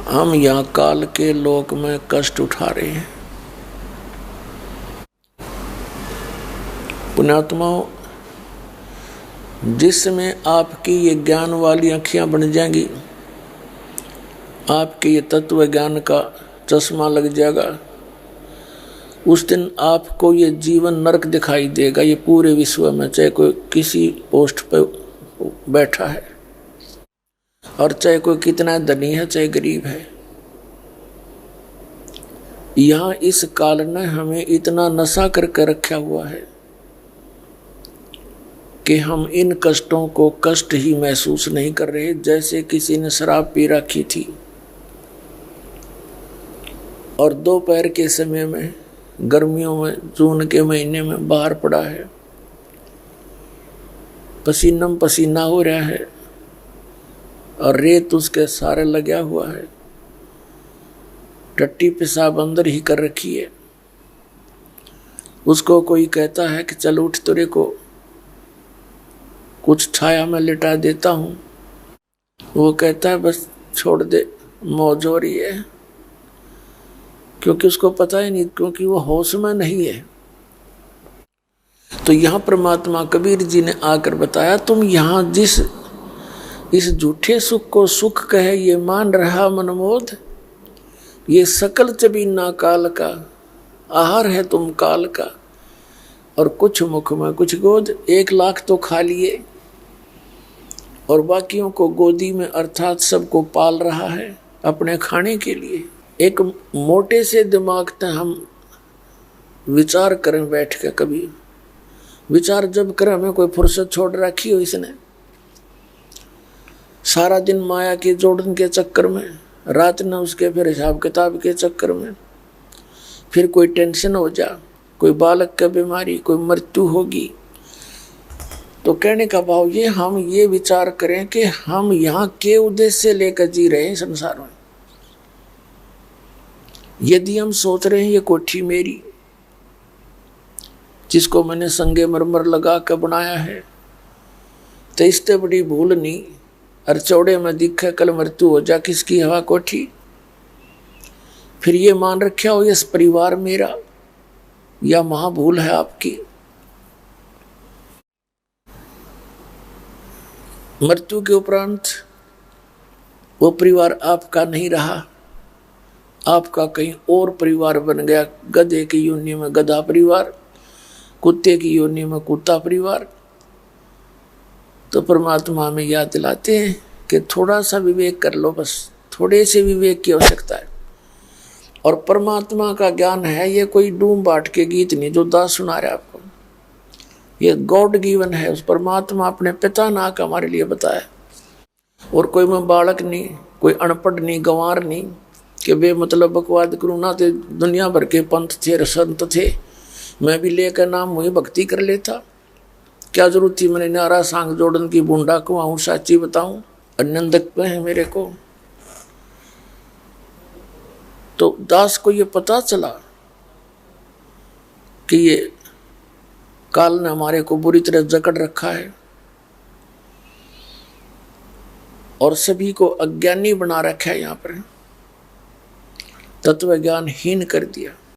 हम यहाँ काल के लोक में कष्ट उठा रहे हैं। पुण्यात्माओं, जिसमें आपकी ये ज्ञान वाली आँखियाँ बन जाएंगी, आपके ये तत्व ज्ञान का चश्मा लग जाएगा, उस दिन आपको ये जीवन नरक दिखाई देगा। ये पूरे विश्व में चाहे कोई किसी पोस्ट पर बैठा है और चाहे कोई कितना धनी है चाहे गरीब है, यहाँ इस काल ने हमें इतना नशा करके रखा हुआ है कि हम इन कष्टों को कष्ट ही महसूस नहीं कर रहे, जैसे किसी ने शराब पी रखी थी और दोपहर के समय में गर्मियों में जून के महीने में बाहर पड़ा है, पसीना पसीना हो रहा है और रेत उसके सारे लगा हुआ है, टट्टी पेशाब अंदर ही कर रखी है। उसको कोई कहता है कि चल उठ, तेरे को कुछ छाया में लिटा देता हूं, वो कहता है बस छोड़ दे, मौज हो रही है, क्योंकि उसको पता ही नहीं, क्योंकि वो होश में नहीं है। तो यहाँ परमात्मा कबीर जी ने आकर बताया, तुम यहाँ जिस इस झूठे सुख को सुख कहे ये मान रहा मनमोद, ये सकल चबीना काल का आहार है तुम काल का, और कुछ मुख में कुछ गोद। 1 लाख तो खा लिए और बाकियों को गोदी में, अर्थात सबको पाल रहा है अपने खाने के लिए। एक मोटे से दिमाग से हम विचार करें बैठ के, कभी विचार जब करें, हमें कोई फुर्सत छोड़ रखी हो इसने, सारा दिन माया के जोड़न के चक्कर में, रात न उसके फिर हिसाब किताब के चक्कर में, फिर कोई टेंशन हो जा, कोई बालक का बीमारी, कोई मृत्यु होगी। तो कहने का भाव ये, हम ये विचार करें कि हम यहाँ के उद्देश्य से लेकर जी रहे हैं संसार में। यदि हम सोच रहे हैं ये कोठी मेरी, जिसको मैंने संगे मरमर लगा कर बनाया है, तो इससे बड़ी भूल नहीं, और चौड़े में दिखे कल मृत्यु हो जा, किसकी हवा कोठी। फिर ये मान रखा हो ये परिवार मेरा, या महाभूल है आपकी। मृत्यु के उपरांत वो परिवार आपका नहीं रहा, आपका कहीं और परिवार बन गया। गधे की योनि में गधा परिवार, कुत्ते की योनि में कुत्ता परिवार। तो परमात्मा हमें याद दिलाते हैं कि थोड़ा सा विवेक कर लो, बस थोड़े से विवेक की आवश्यकता है। और परमात्मा का ज्ञान है, ये कोई डूम बाट के गीत नहीं जो दास सुना रहे आपको, ये गॉड गिवन है। उस परमात्मा अपने पिता ना का हमारे लिए बताया। और कोई मैं बालक नहीं, कोई अनपढ़ नहीं, गंवार नहीं कि बे मतलब बकवाद करूँ ना। तो दुनिया भर के पंथ थे, संत थे, मैं भी लेकर नाम हुई भक्ति कर लेता। क्या जरूरत थी मैंने नारा सांग जोड़न की, बूंदा को आऊँ साची बताऊं, आनंदक पे है मेरे को। तो दास को ये पता चला कि ये काल ने हमारे को बुरी तरह जकड़ रखा है और सभी को अज्ञानी बना रखा है, यहाँ पर तत्व ज्ञान हीन कर दिया।